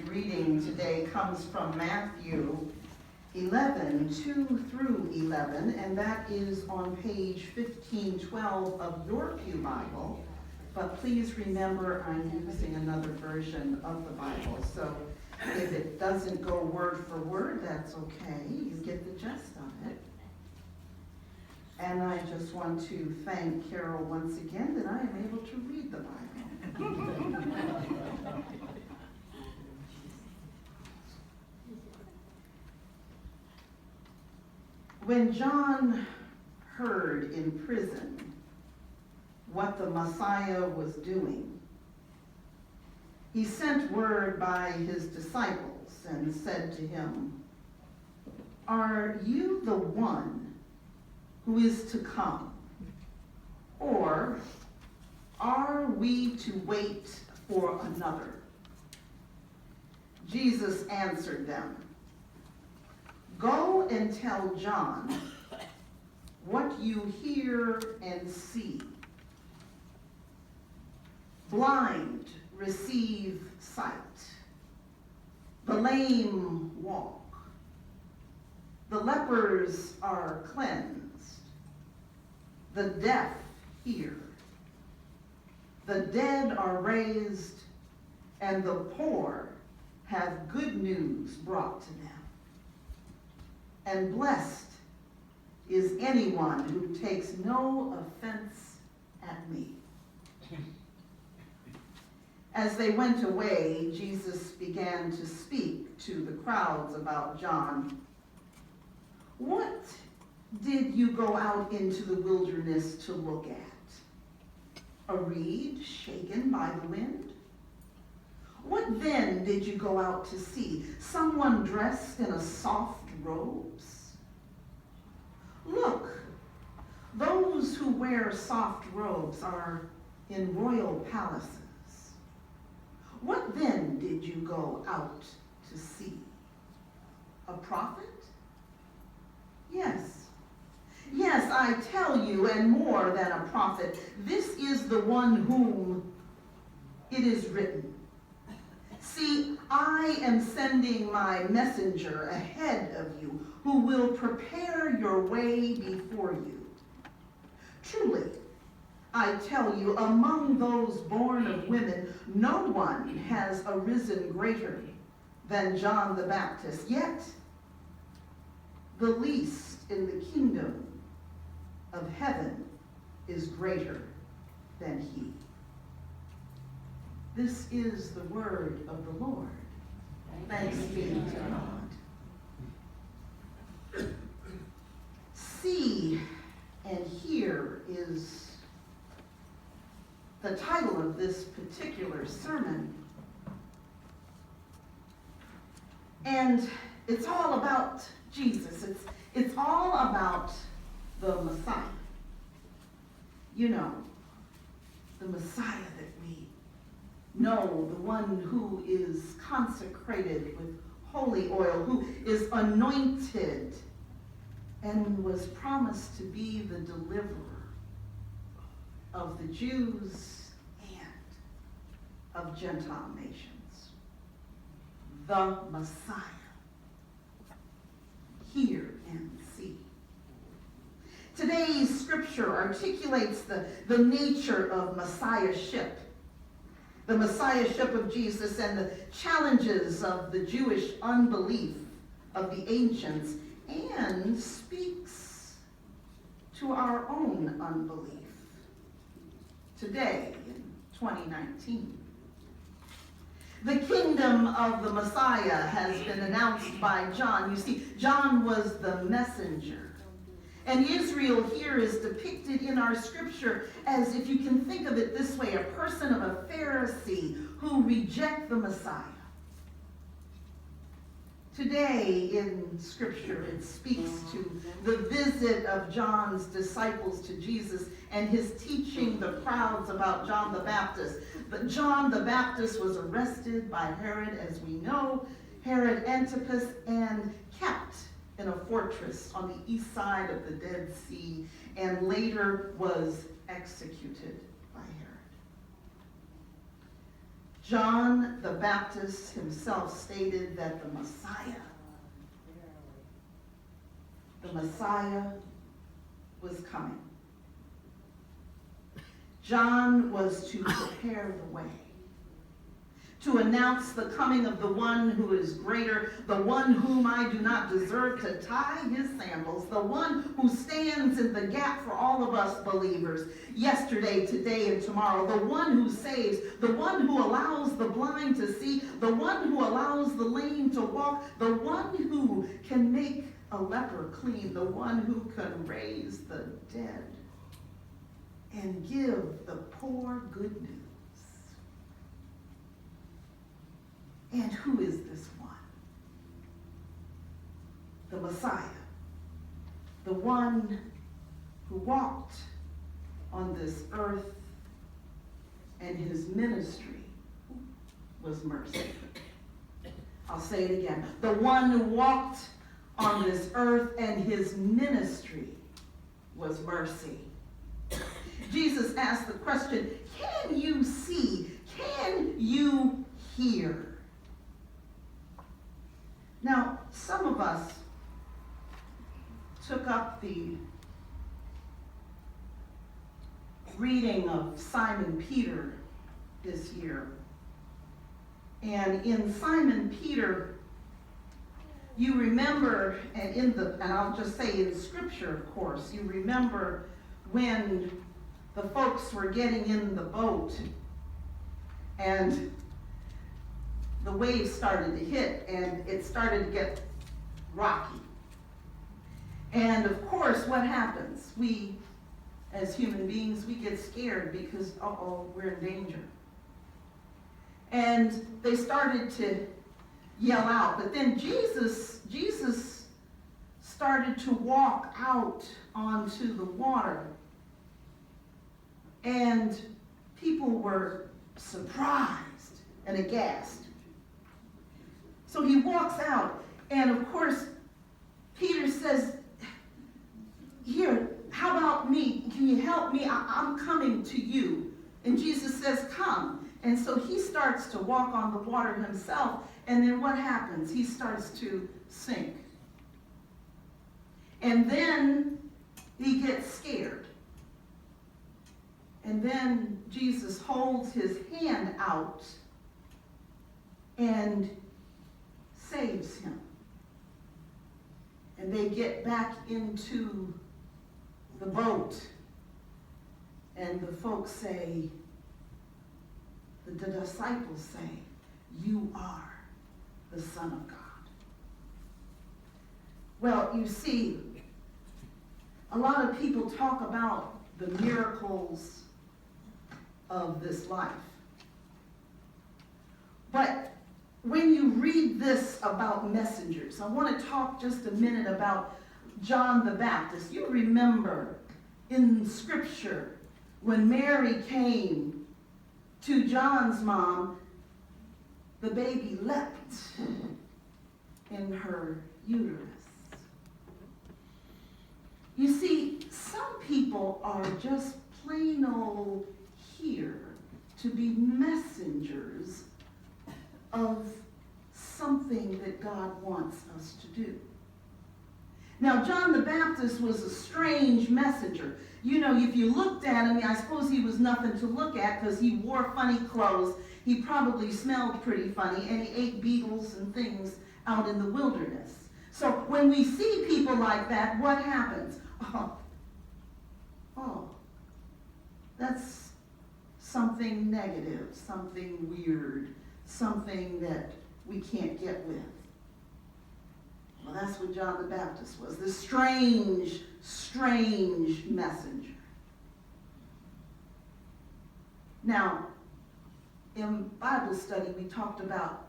reading today comes from Matthew 11, 2 through 11, and that is on page 1512 of your Pew Bible. But please remember I'm using another version of the Bible, so if it doesn't go word for word, that's okay. You get the gist of it. And I just want to thank Carol once again that I am able to read the Bible. When John heard in prison what the Messiah was doing, he sent word by his disciples and said to him, "Are you the one who is to come, or are we to wait for another?" Jesus answered them, "Go and tell John what you hear and see. Blind receive sight, the lame walk, the lepers are cleansed, the deaf hear, the dead are raised, and the poor have good news brought to them. And blessed is anyone who takes no offense at me." As they went away, Jesus began to speak to the crowds about John. "What did you go out into the wilderness to look at? A reed shaken by the wind? What then did you go out to see? Someone dressed in a soft robes? Look, those who wear soft robes are in royal palaces. What then did you go out to see? A prophet? Yes. Yes, I tell you, and more than a prophet. This is the one whom it is written, 'See, I am sending my messenger ahead of you, who will prepare your way before you.' Truly, I tell you, among those born of women, no one has arisen greater than John the Baptist. Yet, the least in the kingdom of heaven is greater than he." This is the word of the Lord. Thanks be to God. See and hear is the title of this particular sermon. And it's all about Jesus. It's all about the Messiah. You know, the Messiah that we know, the one who is consecrated with holy oil, who is anointed and was promised to be the deliverer of the Jews and of Gentile nations. The Messiah. Hear and see. Today's scripture articulates the nature of messiahship, the messiahship of Jesus, and the challenges of the Jewish unbelief of the ancients, and speaks to our own unbelief today in 2019. The kingdom of the Messiah has been announced by John. You see, John was the messenger. And Israel here is depicted in our scripture as, if you can think of it this way, a person of a Pharisee who reject the Messiah. Today in scripture, it speaks to the visit of John's disciples to Jesus and his teaching the crowds about John the Baptist. But John the Baptist was arrested by Herod, as we know, Herod Antipas, and kept in a fortress on the east side of the Dead Sea, and later was executed by Herod. John the Baptist himself stated that the Messiah was coming. John was to prepare the way, to announce the coming of the one who is greater, the one whom I do not deserve to tie his sandals, the one who stands in the gap for all of us believers, yesterday, today, and tomorrow, the one who saves, the one who allows the blind to see, the one who allows the lame to walk, the one who can make a leper clean, the one who can raise the dead and give the poor good news. And who is this one? The Messiah, the one who walked on this earth, and his ministry was mercy. I'll say it again. The one who walked on this earth, and his ministry was mercy. Jesus asked the question, can you see? Can you hear? Now, some of us took up the reading of Simon Peter this year. And in Simon Peter, you remember, and I'll just say in Scripture, of course, you remember when the folks were getting in the boat and the waves started to hit and it started to get rocky. And of course, what happens? We, as human beings, we get scared because, we're in danger. And they started to yell out, but then Jesus started to walk out onto the water. And people were surprised and aghast. So he walks out, and of course, Peter says, here, how about me? Can you help me? I'm coming to you. And Jesus says, come. And so he starts to walk on the water himself, and then what happens? He starts to sink. And then he gets scared. And then Jesus holds his hand out and saves him. And they get back into the boat. And the folks say, the disciples say, you are the Son of God. Well, you see, a lot of people talk about the miracles of this life. But when you read this about messengers, I want to talk just a minute about John the Baptist. You remember in Scripture when Mary came to John's mom, the baby leapt in her uterus. You see, some people are just plain old here to be messengers of something that God wants us to do. Now, John the Baptist was a strange messenger. You know, if you looked at him, I suppose he was nothing to look at because he wore funny clothes. He probably smelled pretty funny, and he ate beetles and things out in the wilderness. So when we see people like that, what happens? That's something negative, something weird, something that we can't get with. Well, that's what John the Baptist was, this strange, strange messenger. Now, in Bible study, we talked about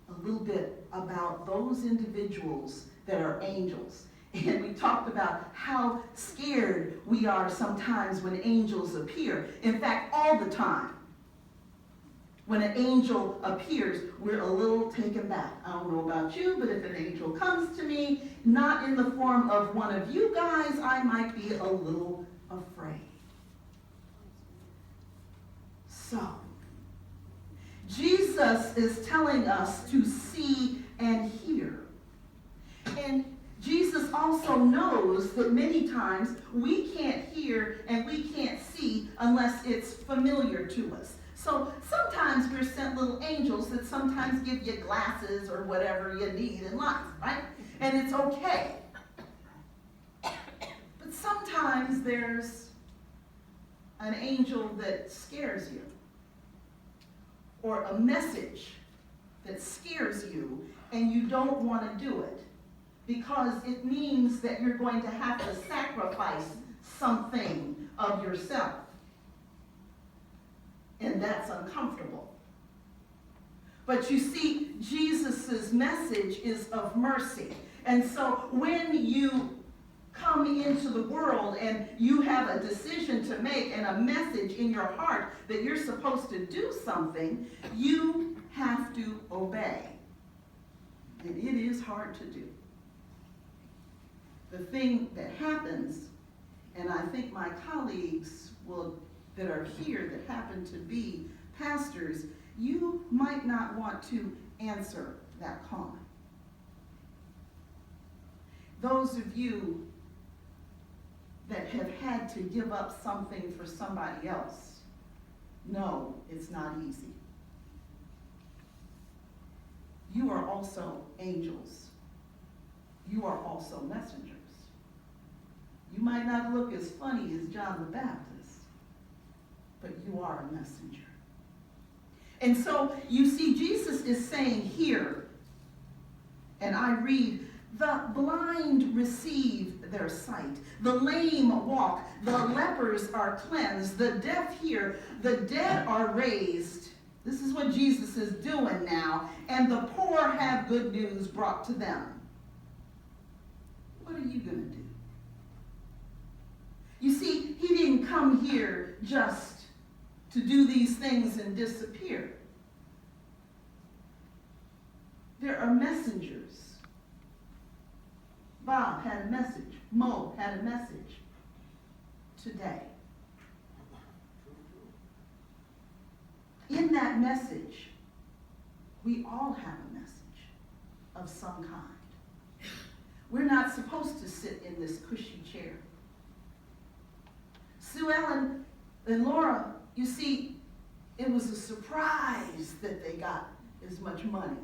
a little bit about those individuals that are angels. And we talked about how scared we are sometimes when angels appear. In fact, all the time. When an angel appears, we're a little taken back. I don't know about you, but if an angel comes to me, not in the form of one of you guys, I might be a little afraid. So, Jesus is telling us to see and hear. And Jesus also knows that many times we can't hear and we can't see unless it's familiar to us. So sometimes we're sent little angels that sometimes give you glasses or whatever you need in life, right? And it's okay. But sometimes there's an angel that scares you, or a message that scares you and you don't want to do it because it means that you're going to have to sacrifice something of yourself. And that's uncomfortable. But you see, Jesus' message is of mercy. And so when you come into the world and you have a decision to make and a message in your heart that you're supposed to do something, you have to obey. And it is hard to do. The thing that happens, and I think my colleagues that are here that happen to be pastors, you might not want to answer that call. Those of you that have had to give up something for somebody else, no, it's not easy. You are also angels. You are also messengers. You might not look as funny as John the Baptist, but you are a messenger. And so you see, Jesus is saying here, and I read, the blind receive their sight, the lame walk, the lepers are cleansed, the deaf hear, the dead are raised. This is what Jesus is doing now, and the poor have good news brought to them. What are you going to do? You see, he didn't come here just to do these things and disappear. There are messengers. Bob had a message. Mo had a message today. In that message, we all have a message of some kind. We're not supposed to sit in this cushy chair. Sue Ellen and Laura, you see, it was a surprise that they got as much money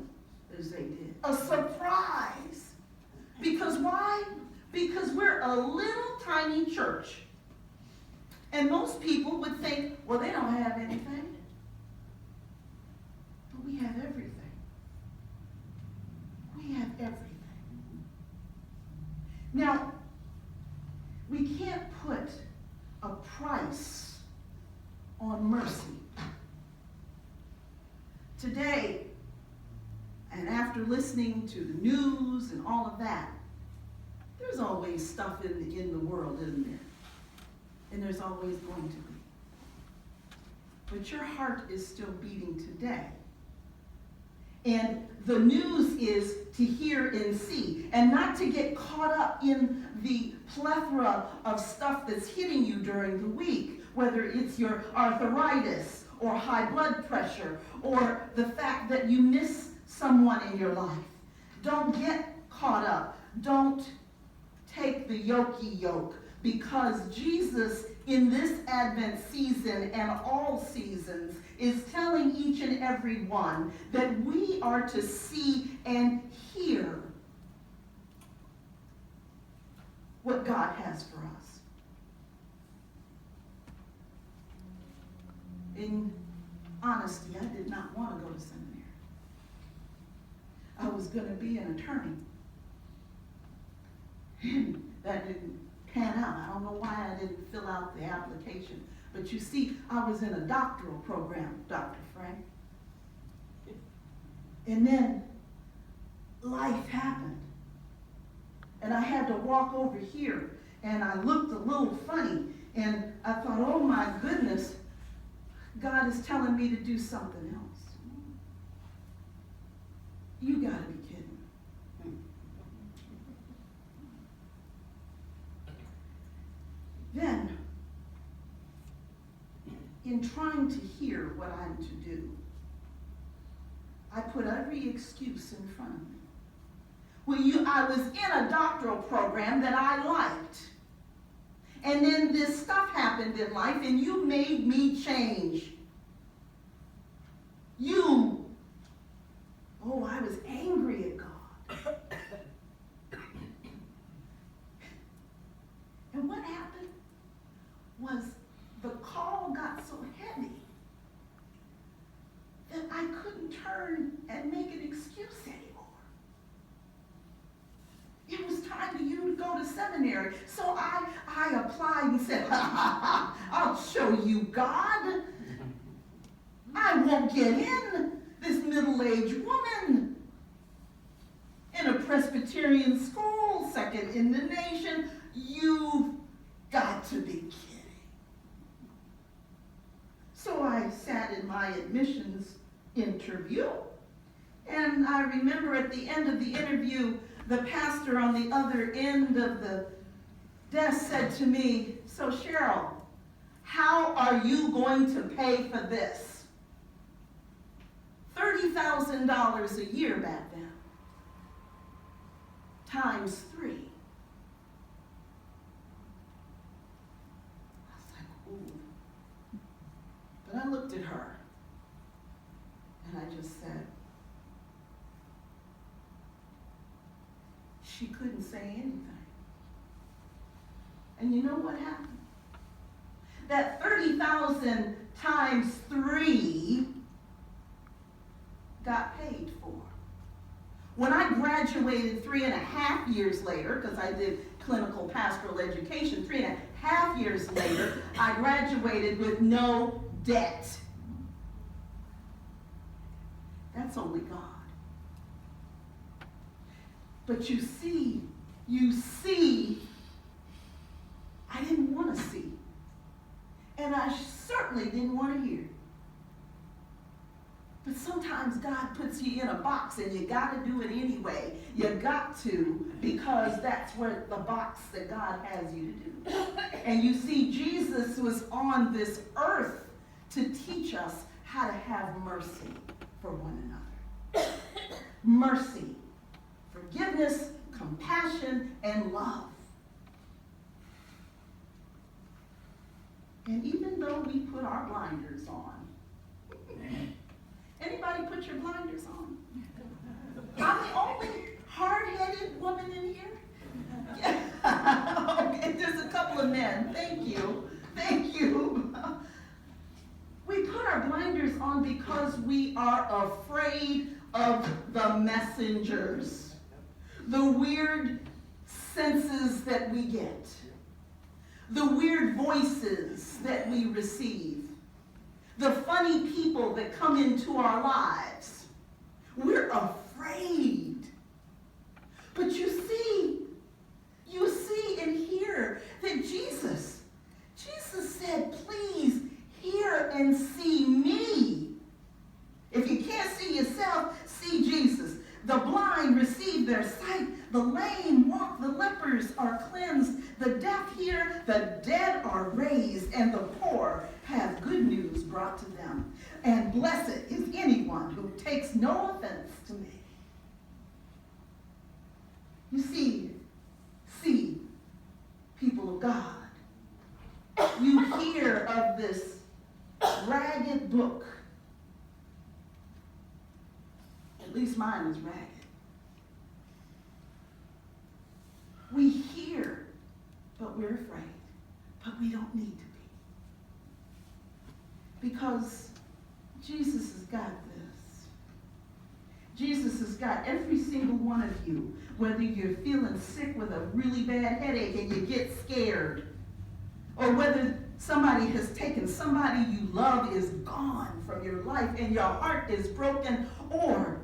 as they did. A surprise. Because why? Because we're a little tiny church. And most people would think, well, they don't have anything. But we have everything. We have everything. Now, we can't put a price on mercy. Today, and after listening to the news and all of that, there's always stuff in the world, isn't there? And there's always going to be. But your heart is still beating today. And the news is to hear and see, and not to get caught up in the plethora of stuff that's hitting you during the week, whether it's your arthritis or high blood pressure or the fact that you miss someone in your life. Don't get caught up. Don't take the yokey yoke, because Jesus in this Advent season and all seasons is telling each and every one that we are to see and hear what God has for us. In honesty, I did not want to go to seminary. I was going to be an attorney. That didn't pan out. I don't know why I didn't fill out the application. But you see, I was in a doctoral program, Dr. Frank. And then life happened. And I had to walk over here, and I looked a little funny. And I thought, oh my goodness, God is telling me to do something else. You gotta be kidding. Then, in trying to hear what I'm to do, I put every excuse in front of me. I was in a doctoral program that I liked. And then this stuff happened in life and you made me change. I was angry at God. And what happened was the call got so heavy that I couldn't turn and make an excuse anymore. It was time for you to go to seminary. So I applied and said, I'll show you God. I won't get in, this middle-aged woman in a Presbyterian school, second in the nation. You've got to be kidding. So I sat in my admissions interview, and I remember at the end of the interview, the pastor on the other end of the desk said to me, "So Cheryl, how are you going to pay for this?" $30,000 a year back then, times 3. I was like, ooh. But I looked at her, and I just said, she couldn't say anything. And you know what happened? That 30,000 times 3 got paid for. When I graduated 3.5 years later, because I did clinical pastoral education, 3.5 years later, I graduated with no debt. That's only God. But you see, I didn't want to see. And I certainly didn't want to hear. But sometimes God puts you in a box and you got to do it anyway. You got to, because that's where the box that God has you to do. And you see, Jesus was on this earth to teach us how to have mercy for one another. Mercy, forgiveness, compassion, and love. And even though we put our blinders on, anybody put your blinders on? I'm the only hard-headed woman in here? Yeah. Okay, there's a couple of men. Thank you. Thank you. We put our blinders on because we are afraid of the messengers, the weird senses that we get, the weird voices that we receive, the funny people that come into our lives. We're afraid. But you see and hear that Jesus said, please hear and see me. If you can't see yourself, see Jesus. The blind receive their sight. The lame walk. The lepers are cleansed. The deaf hear. The dead are raised. And the poor have good news brought to them. And blessed is anyone who takes no offense to me. You see, people of God, you hear of this ragged book. At least mine is ragged. We hear, but we're afraid. But we don't need to be. Because Jesus has got this. Jesus has got every single one of you, whether you're feeling sick with a really bad headache and you get scared, or whether somebody has taken somebody you love is gone from your life and your heart is broken, or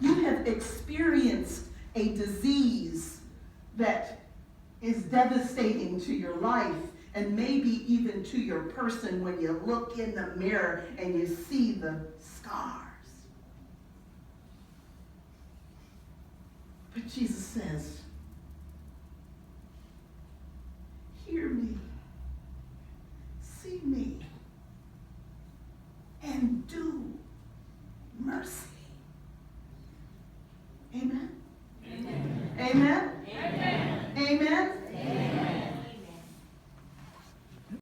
you have experienced a disease that is devastating to your life and maybe even to your person when you look in the mirror and you see the scars. But Jesus says, hear me, see me, and do Amen? Amen. Amen?